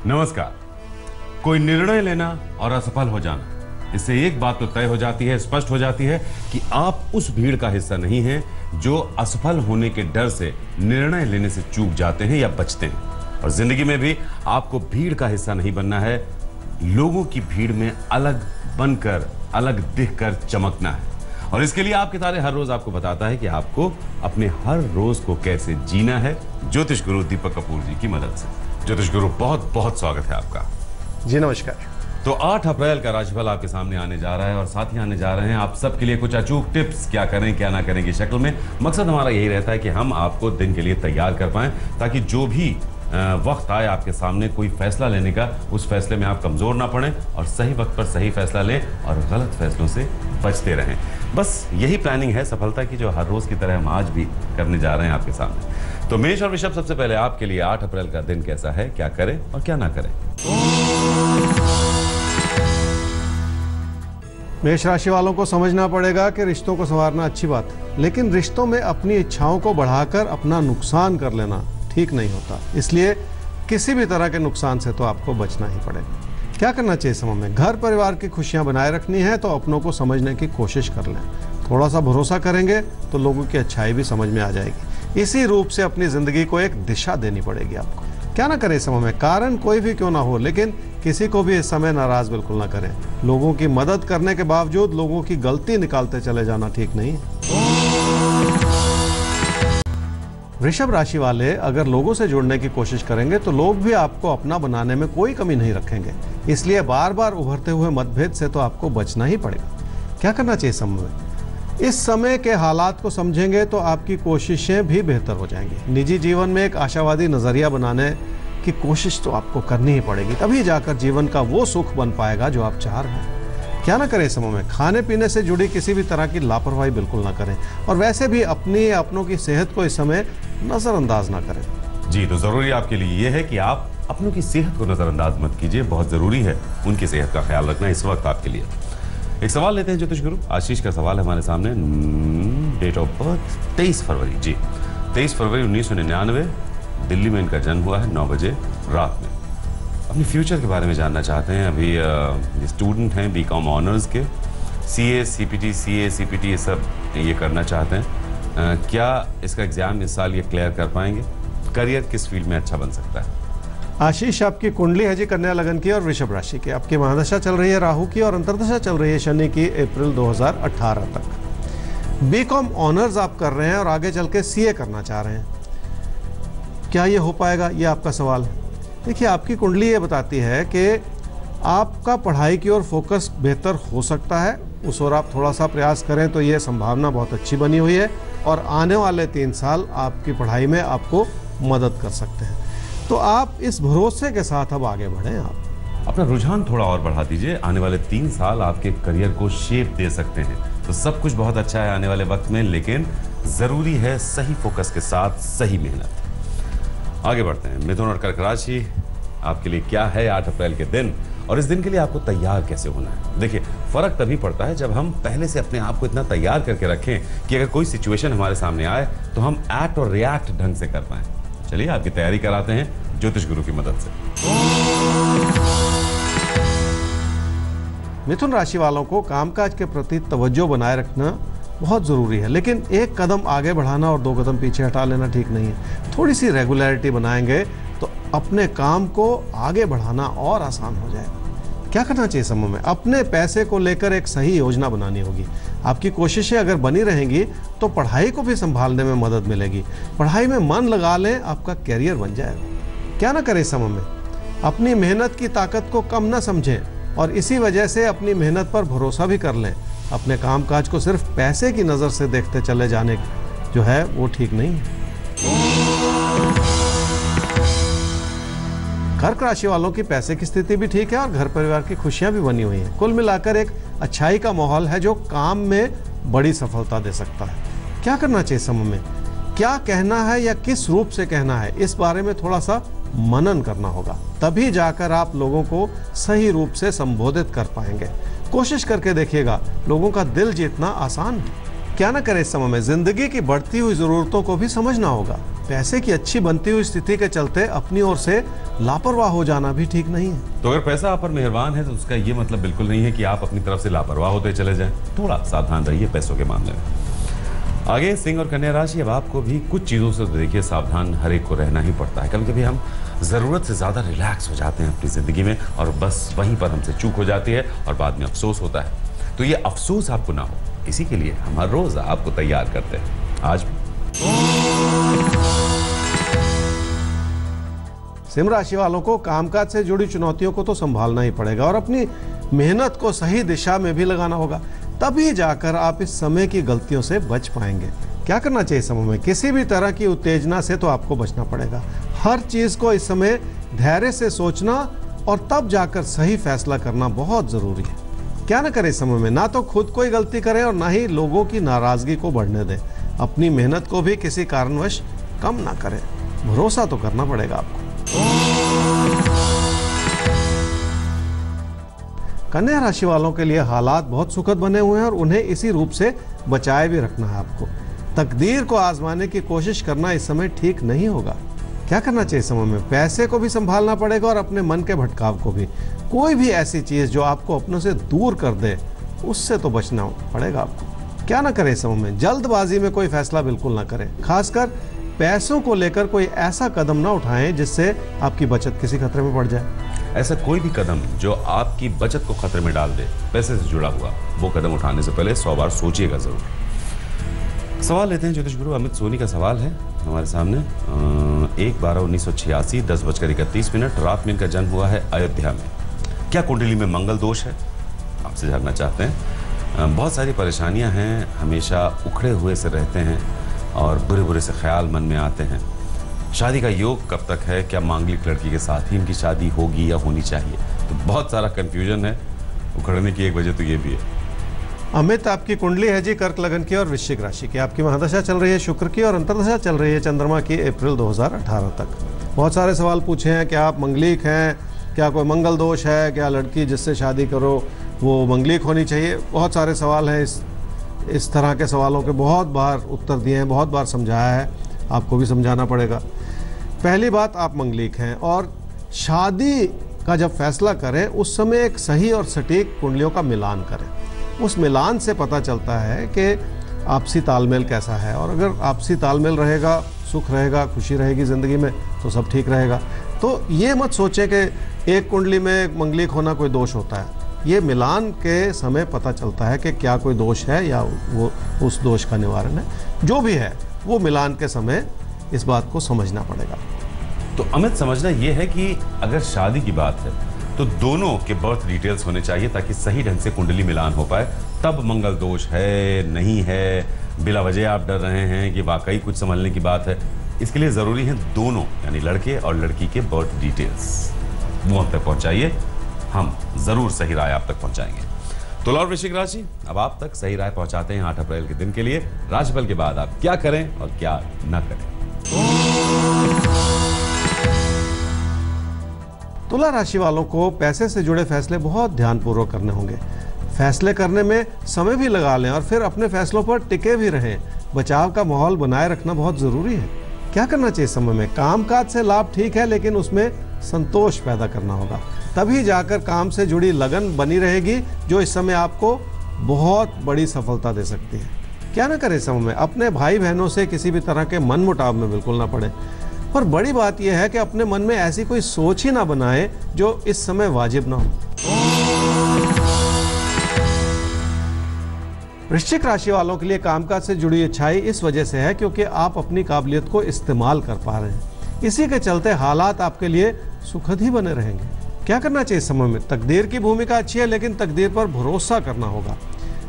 नमस्कार। कोई निर्णय लेना और असफल हो जाना, इससे एक बात तो तय हो जाती है, स्पष्ट हो जाती है कि आप उस भीड़ का हिस्सा नहीं हैं जो असफल होने के डर से निर्णय लेने से चूक जाते हैं या बचते हैं। और जिंदगी में भी आपको भीड़ का हिस्सा नहीं बनना है, लोगों की भीड़ में अलग बनकर, अलग दिखकर चमकना है। और इसके लिए आपके तारे हर रोज आपको बताता है कि आपको अपने हर रोज को कैसे जीना है, ज्योतिष गुरु दीपक कपूर जी की मदद से। ज्योतिष गुरु, बहुत बहुत स्वागत है आपका। जी नमस्कार। तो 8 अप्रैल का राशिफल आपके सामने आने जा रहा है और साथ ही आने जा रहे हैं आप सबके लिए कुछ अचूक टिप्स, क्या करें क्या ना करें की शक्ल में। मकसद हमारा यही रहता है कि हम आपको दिन के लिए तैयार कर पाएं, ताकि जो भी वक्त आए आपके सामने कोई फैसला लेने का, उस फैसले में आप कमजोर ना पड़ें और सही वक्त पर सही फैसला लें और गलत फैसलों से बचते रहें। बस यही प्लानिंग है सफलता की, जो हर रोज की तरह हम आज भी करने जा रहे हैं आपके सामने। तो मेष और वृषभ, सबसे पहले आपके लिए 8 अप्रैल का दिन कैसा है, क्या करें और क्या ना करें। मेष राशि वालों को समझना पड़ेगा कि रिश्तों को संवारना अच्छी बात है, लेकिन रिश्तों में अपनी इच्छाओं को बढ़ाकर अपना नुकसान कर लेना ठीक नहीं होता। इसलिए किसी भी तरह के नुकसान से तो आपको बचना ही पड़ेगा। क्या करना चाहिए समय में? घर परिवार की खुशियां बनाए रखनी है तो अपनों को समझने की कोशिश कर लें। थोड़ा सा भरोसा करेंगे तो लोगों की अच्छाई भी समझ में आ जाएगी। इसी रूप से अपनी जिंदगी को एक दिशा देनी पड़ेगी आपको। क्या ना करें इस समय में? कारण कोई भी क्यों ना हो, लेकिन किसी को भी इस समय नाराज बिल्कुल ना करें। लोगों की मदद करने के बावजूद लोगों की गलती निकालते चले जाना ठीक नहीं है। वृषभ राशि वाले अगर लोगों से जुड़ने की कोशिश करेंगे तो लोग भी आपको अपना बनाने में कोई कमी नहीं रखेंगे। इसलिए बार बार उभरते हुए मतभेद से तो आपको बचना ही पड़ेगा। क्या करना चाहिए समय में? इस समय के हालात को समझेंगे तो आपकी कोशिशें भी बेहतर हो जाएंगी। निजी जीवन में एक आशावादी नजरिया बनाने की कोशिश तो आपको करनी ही पड़ेगी, तभी जाकर जीवन का वो सुख बन पाएगा जो आप चाह रहे हैं। क्या ना करें इस समय में? खाने पीने से जुड़ी किसी भी तरह की लापरवाही बिल्कुल ना करें और वैसे भी अपनी या अपनों की सेहत को इस समय नजरअंदाज ना करें। जी, तो जरूरी आपके लिए यह है कि आप अपनों की सेहत को नजरअंदाज मत कीजिए। बहुत जरूरी है उनकी सेहत का ख्याल रखना इस वक्त आपके लिए। एक सवाल लेते हैं ज्योतिष गुरु। आशीष का सवाल है हमारे सामने। डेट ऑफ बर्थ 23 फरवरी। जी, 23 फरवरी 1999 दिल्ली में इनका जन्म हुआ है, 9 बजे रात में। अपने फ्यूचर के बारे में जानना चाहते हैं। अभी स्टूडेंट हैं बीकॉम ऑनर्स के, सीए सीपीटी ये सब ये करना चाहते हैं। क्या इसका एग्जाम इस साल ये क्लियर कर पाएंगे? करियर किस फील्ड में अच्छा बन सकता है? आशीष, आपकी कुंडली है जी कन्या लगन की और वृषभ राशि की। आपकी महादशा चल रही है राहु की और अंतर्दशा चल रही है शनि की अप्रैल 2018 तक। बीकॉम ऑनर्स आप कर रहे हैं और आगे चल के सीए करना चाह रहे हैं। क्या ये हो पाएगा, ये आपका सवाल है। देखिए, आपकी कुंडली ये बताती है कि आपका पढ़ाई की ओर फोकस बेहतर हो सकता है, उस ओर आप थोड़ा सा प्रयास करें तो ये संभावना बहुत अच्छी बनी हुई है और आने वाले 3 साल आपकी पढ़ाई में आपको मदद कर सकते हैं। तो आप इस भरोसे के साथ अब आगे बढ़ें। आप अपना रुझान थोड़ा और बढ़ा दीजिए। आने वाले 3 साल आपके करियर को शेप दे सकते हैं। तो सब कुछ बहुत अच्छा है आने वाले वक्त में, लेकिन जरूरी है सही फोकस के साथ सही मेहनत। आगे बढ़ते हैं। मिथुन और कर्क राशि, आपके लिए क्या है 8 अप्रैल के दिन और इस दिन के लिए आपको तैयार कैसे होना है? देखिए, फर्क तभी पड़ता है जब हम पहले से अपने आप को इतना तैयार करके रखें कि अगर कोई सिचुएशन हमारे सामने आए तो हम एक्ट और रिएक्ट ढंग से कर पाएं। चलिए आपकी तैयारी कराते हैं ज्योतिष गुरु की मदद से। मिथुन राशि वालों को कामकाज के प्रति तवज्जो बनाए रखना बहुत ज़रूरी है, लेकिन एक कदम आगे बढ़ाना और 2 कदम पीछे हटा लेना ठीक नहीं है। थोड़ी सी रेगुलरिटी बनाएंगे तो अपने काम को आगे बढ़ाना और आसान हो जाएगा। क्या करना चाहिए समय में? अपने पैसे को लेकर एक सही योजना बनानी होगी। आपकी कोशिशें अगर बनी रहेंगी तो पढ़ाई को भी संभालने में मदद मिलेगी। पढ़ाई में मन लगा लें, आपका कैरियर बन जाएगा। क्या ना करें समय में? अपनी मेहनत की ताकत को कम ना समझें और इसी वजह से अपनी मेहनत पर भरोसा भी कर लें। अपने कामकाज को सिर्फ पैसे की नज़र से देखते चले जाने जो है वो ठीक नहीं है। कर्क राशि वालों की पैसे की स्थिति भी ठीक है और घर परिवार की खुशियां भी बनी हुई हैं। कुल मिलाकर एक अच्छाई का माहौल है जो काम में बड़ी सफलता दे सकता है। क्या करना चाहिए समय में? क्या कहना है या किस रूप से कहना है, इस बारे में थोड़ा सा मनन करना होगा, तभी जाकर आप लोगों को सही रूप से संबोधित कर पाएंगे। कोशिश करके देखिएगा, लोगों का दिल जीतना आसान है। क्या ना करें इस समय में, जिंदगी की बढ़ती हुई जरूरतों को भी समझना होगा। पैसे की अच्छी बनती हुई स्थिति के चलते अपनी ओर से लापरवाह हो जाना भी ठीक नहीं है। तो अगर पैसा आप पर मेहरबान है तो उसका ये मतलब बिल्कुल नहीं है कि आप अपनी तरफ से लापरवाह होते चले जाएं। थोड़ा सावधान रहिए पैसों के मामले में। आगे सिंह और कन्या राशि, अब आपको भी कुछ चीजों से देखिए सावधान हर एक को रहना ही पड़ता है। कभी कभी हम जरूरत से ज्यादा रिलैक्स हो जाते हैं अपनी जिंदगी में और बस वहीं पर हमसे चूक हो जाती है और बाद में अफसोस होता है। तो ये अफसोस आपको ना हो, इसी के लिए हम हर रोज आपको तैयार करते हैं। आज सिंह राशि वालों को कामकाज से जुड़ी चुनौतियों को तो संभालना ही पड़ेगा और अपनी मेहनत को सही दिशा में भी लगाना होगा, तभी जाकर आप इस समय की गलतियों से बच पाएंगे। क्या करना चाहिए समय में, किसी भी तरह की उत्तेजना से तो आपको बचना पड़ेगा। हर चीज को इस समय धैर्य से सोचना और तब जाकर सही फैसला करना बहुत जरूरी है। क्या ना करें इस समय में, ना तो खुद कोई गलती करें और ना ही लोगों की नाराजगी को बढ़ने दें। अपनी मेहनत को भी किसी कारणवश कम ना करें, भरोसा तो करना पड़ेगा आपको। कन्या राशि वालों के लिए हालात बहुत सुखद बने हुए हैं और उन्हें इसी रूप से बचाए भी रखना है आपको। तकदीर को आजमाने की कोशिश करना इस समय ठीक नहीं होगा। क्या करना चाहिए समय में, पैसे को भी संभालना पड़ेगा और अपने मन के भटकाव को भी। कोई भी ऐसी चीज जो आपको अपनों से दूर कर दे उससे तो बचना पड़ेगा आपको। क्या ना करें समय में, जल्दबाजी में कोई फैसला बिल्कुल ना करें। खासकर पैसों को लेकर कोई ऐसा कदम ना उठाएं जिससे आपकी बचत किसी खतरे में पड़ जाए। ऐसा कोई भी कदम जो आपकी बचत को खतरे में डाल दे, पैसे से जुड़ा हुआ, वो कदम उठाने से पहले 100 बार सोचिएगा जरूर। सवाल लेते हैं ज्योतिष गुरु अमित सोनी का सवाल है हमारे सामने। 1/12/1986 10:31 रात में इनका जन्म हुआ है अयोध्या में। क्या कुंडली में मंगल दोष है, आपसे जानना चाहते हैं। बहुत सारी परेशानियां हैं, हमेशा उखड़े हुए से रहते हैं और बुरे बुरे से ख्याल मन में आते हैं। शादी का योग कब तक है, क्या मांगलिक लड़की के साथ ही इनकी शादी होगी या होनी चाहिए, तो बहुत सारा कंफ्यूजन है। उखड़ने की एक वजह तो ये भी है। अमित, आपकी कुंडली है जी कर्क लगन की और वृश्चिक राशि की। आपकी महादशा चल रही है शुक्र की और अंतर्दशा चल रही है चंद्रमा की अप्रैल 2018 तक। बहुत सारे सवाल पूछे हैं, क्या आप मंगलिक हैं, क्या कोई मंगल दोष है, क्या लड़की जिससे शादी करो वो मंगलिक होनी चाहिए। बहुत सारे सवाल हैं। इस तरह के सवालों के बहुत बार उत्तर दिए हैं, बहुत बार समझाया है, आपको भी समझाना पड़ेगा। पहली बात, आप मंगलिक हैं और शादी का जब फैसला करें उस समय एक सही और सटीक कुंडलियों का मिलान करें। उस मिलान से पता चलता है कि आपसी तालमेल कैसा है और अगर आपसी तालमेल रहेगा, सुख रहेगा, खुशी रहेगी ज़िंदगी में, तो सब ठीक रहेगा। तो ये मत सोचें कि एक कुंडली में मंगलिक होना कोई दोष होता है। ये मिलान के समय पता चलता है कि क्या कोई दोष है या वो उस दोष का निवारण है। जो भी है वो मिलान के समय इस बात को समझना पड़ेगा। तो अमित, समझना यह है कि अगर शादी की बात है तो दोनों के बर्थ डिटेल्स होने चाहिए ताकि सही ढंग से कुंडली मिलान हो पाए। तब मंगल दोष है नहीं है, बिला वजह आप डर रहे हैं कि वाकई कुछ समझने की बात है, इसके लिए जरूरी है दोनों यानी लड़के और लड़की के बर्थ डिटेल्स वो हम तक पहुंचाइए। हम जरूर सही राय आप तक पहुंचाएंगे। तुला और वृश्चिक राशि, अब आप तक सही राय पहुंचाते हैं 8 अप्रैल के दिन के लिए। राशिफल के बाद आप क्या करें और क्या न करें। तुला राशि वालों को पैसे से जुड़े फैसले बहुत ध्यानपूर्वक करने होंगे। फैसले करने में समय भी लगा लें और फिर अपने फैसलों पर टिके भी रहें। बचाव का माहौल बनाए रखना बहुत जरूरी है। क्या करना चाहिए समय में, कामकाज से लाभ ठीक है लेकिन उसमें संतोष पैदा करना होगा, तभी जाकर काम से जुड़ी लगन बनी रहेगी जो इस समय आपको बहुत बड़ी सफलता दे सकती है। क्या ना करें समय में, अपने भाई बहनों से किसी भी तरह के मनमुटाव में बिल्कुल ना पड़े और बड़ी बात यह है कि अपने मन में ऐसी कोई सोच ही ना बनाए जो इस समय वाजिब ना हो। वृश्चिक राशि वालों के लिए कामकाज से जुड़ी अच्छाई इस वजह से है क्योंकि आप अपनी काबिलियत को इस्तेमाल कर पा रहे हैं। इसी के चलते हालात आपके लिए सुखद ही बने रहेंगे। क्या करना चाहिए समय में, तकदीर की भूमिका अच्छी है लेकिन तकदीर पर भरोसा करना होगा।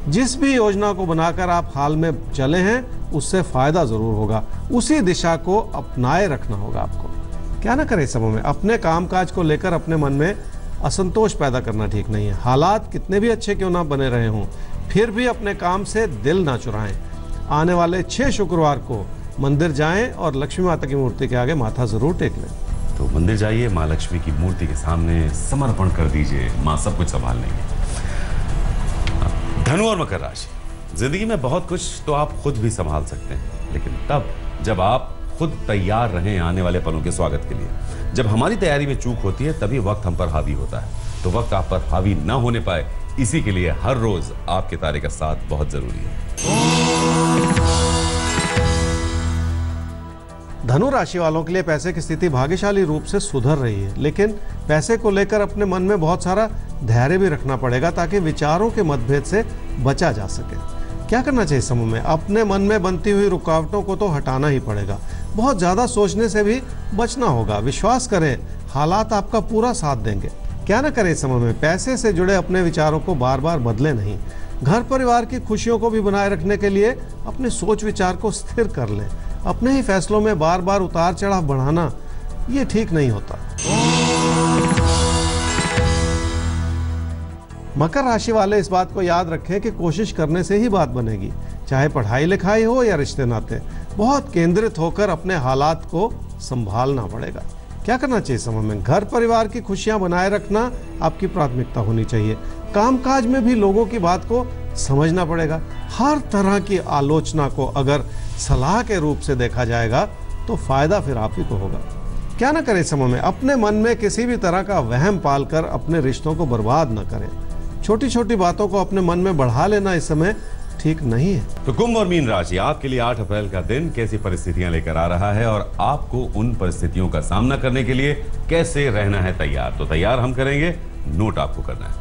जिस भी योजना को बनाकर आप हाल में चले हैं उससे फायदा जरूर होगा, उसी दिशा को अपनाए रखना होगा आपको। क्या ना करें समय में, अपने कामकाज को लेकर अपने मन में असंतोष पैदा करना ठीक नहीं है। हालात कितने भी अच्छे क्यों ना बने रहे हों, फिर भी अपने काम से दिल ना चुराएं। आने वाले 6 शुक्रवार को मंदिर जाएं और लक्ष्मी माता की मूर्ति के आगे माथा जरूर टेक लें। तो मंदिर जाइए, माँ लक्ष्मी की मूर्ति के सामने समर्पण कर दीजिए, माँ सब कुछ संभाल लेंगे। धनु और मकर राशि, जिंदगी में बहुत कुछ तो आप खुद भी संभाल सकते हैं, लेकिन तब जब आप खुद तैयार रहें आने वाले पलों के स्वागत के लिए। जब हमारी तैयारी में चूक होती है तभी वक्त हम पर हावी होता है। तो वक्त आप पर हावी ना होने पाए, इसी के लिए हर रोज आपके तारे का साथ बहुत जरूरी है। धनु राशि वालों के लिए पैसे की स्थिति भाग्यशाली रूप से सुधर रही है, लेकिन पैसे को लेकर अपने मन में बहुत सारा धैर्य भी रखना पड़ेगा ताकि विचारों के मतभेद से बचा जा सके। क्या करना चाहिए समय में? अपने मन में बनती हुई रुकावटों को तो हटाना ही पड़ेगा। बहुत ज़्यादा सोचने से भी बचना होगा। विश्वास करें, हालात आपका पूरा साथ देंगे। क्या ना करें इस समय में? पैसे से जुड़े अपने विचारों को बार बार बदले नहीं। घर परिवार की खुशियों को भी बनाए रखने के लिए अपने सोच विचार को स्थिर कर लें। अपने ही फैसलों में बार बार उतार चढ़ाव बढ़ाना ये ठीक नहीं होता। मकर राशि वाले इस बात को याद रखें कि कोशिश करने से ही बात बनेगी, चाहे पढ़ाई लिखाई हो या रिश्ते नाते। बहुत केंद्रित होकर अपने हालात को संभालना पड़ेगा। क्या करना चाहिए समय में? घर परिवार की खुशियां बनाए रखना आपकी प्राथमिकता होनी चाहिए। कामकाज में भी लोगों की बात को समझना पड़ेगा। हर तरह की आलोचना को अगर सलाह के रूप से देखा जाएगा तो फायदा फिर आप ही को होगा। क्या ना करें समय में? अपने मन में किसी भी तरह का वहम पालकर अपने रिश्तों को बर्बाद न करें। छोटी छोटी बातों को अपने मन में बढ़ा लेना इस समय ठीक नहीं है। तो कुंभ और मीन राशि, आपके लिए 8 अप्रैल का दिन कैसी परिस्थितियां लेकर आ रहा है और आपको उन परिस्थितियों का सामना करने के लिए कैसे रहना है तैयार। तो तैयार हम करेंगे, नोट आपको करना है।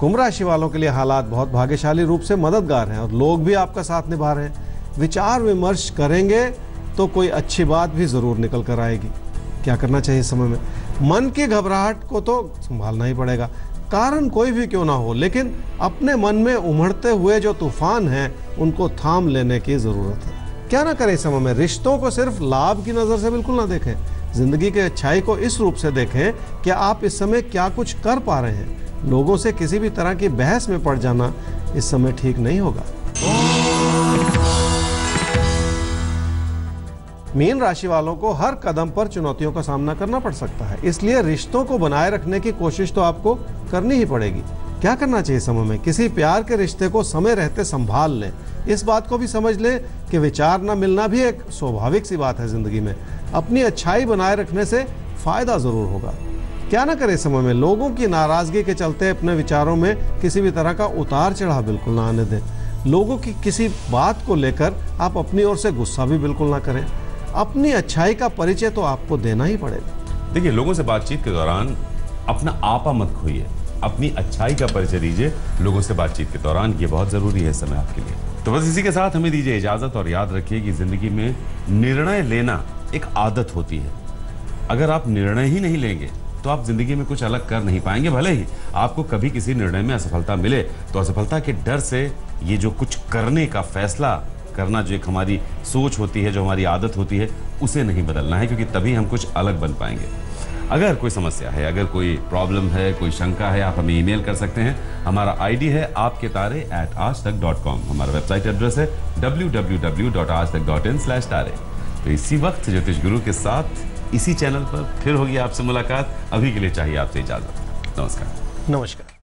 कुंभ राशि वालों के लिए हालात बहुत भाग्यशाली रूप से मददगार हैं और लोग भी आपका साथ निभा रहे हैं। विचार विमर्श करेंगे तो कोई अच्छी बात भी जरूर निकल कर आएगी। क्या करना चाहिए समय में? मन की घबराहट को तो संभालना ही पड़ेगा, कारण कोई भी क्यों ना हो, लेकिन अपने मन में उमड़ते हुए जो तूफान हैं उनको थाम लेने की जरूरत है। क्या ना करें समय में? रिश्तों को सिर्फ लाभ की नजर से बिल्कुल ना देखें। जिंदगी के अच्छाई को इस रूप से देखें कि आप इस समय क्या कुछ कर पा रहे हैं। लोगों से किसी भी तरह की बहस में पड़ जाना इस समय ठीक नहीं होगा। मीन राशि वालों को हर कदम पर चुनौतियों का सामना करना पड़ सकता है, इसलिए रिश्तों को बनाए रखने की कोशिश तो आपको करनी ही पड़ेगी। क्या करना चाहिए समय में? किसी प्यार के रिश्ते को समय रहते संभाल लें। इस बात को भी समझ लें कि विचार न मिलना भी एक स्वाभाविक सी बात है जिंदगी में। अपनी अच्छाई बनाए रखने से फायदा जरूर होगा। क्या ना करें समय में? लोगों की नाराजगी के चलते अपने विचारों में किसी भी तरह का उतार चढ़ाव बिल्कुल ना आने दें। लोगों की किसी बात को लेकर आप अपनी ओर से गुस्सा भी बिल्कुल ना करें। अपनी अच्छाई का परिचय तो आपको देना ही पड़ेगा। देखिए, लोगों से बातचीत के दौरान अपना आपा मत खोइए, अपनी अच्छाई का परिचय दीजिए लोगों से बातचीत के दौरान। ये बहुत जरूरी है इस समय आपके लिए। तो बस इसी के साथ हमें दीजिए इजाजत और याद रखिए कि जिंदगी में निर्णय लेना एक आदत होती है। अगर आप निर्णय ही नहीं लेंगे तो आप जिंदगी में कुछ अलग कर नहीं पाएंगे। भले ही आपको कभी किसी निर्णय में असफलता मिले तो असफलता के डर से ये जो कुछ करने का फैसला करना, जो एक हमारी सोच होती है, जो हमारी आदत होती है, उसे नहीं बदलना है, क्योंकि तभी हम कुछ अलग बन पाएंगे। अगर कोई समस्या है, अगर कोई प्रॉब्लम है, कोई शंका है, आप हमें ईमेल कर सकते हैं। हमारा आईडी है aapketare@aajtak.com। हमारा वेबसाइट एड्रेस है www.aajtak.in/tare। तो इसी वक्त ज्योतिष गुरु के साथ इसी चैनल पर फिर होगी आपसे मुलाकात। अभी के लिए चाहिए आपसे इजाजत। नमस्कार। नमस्कार।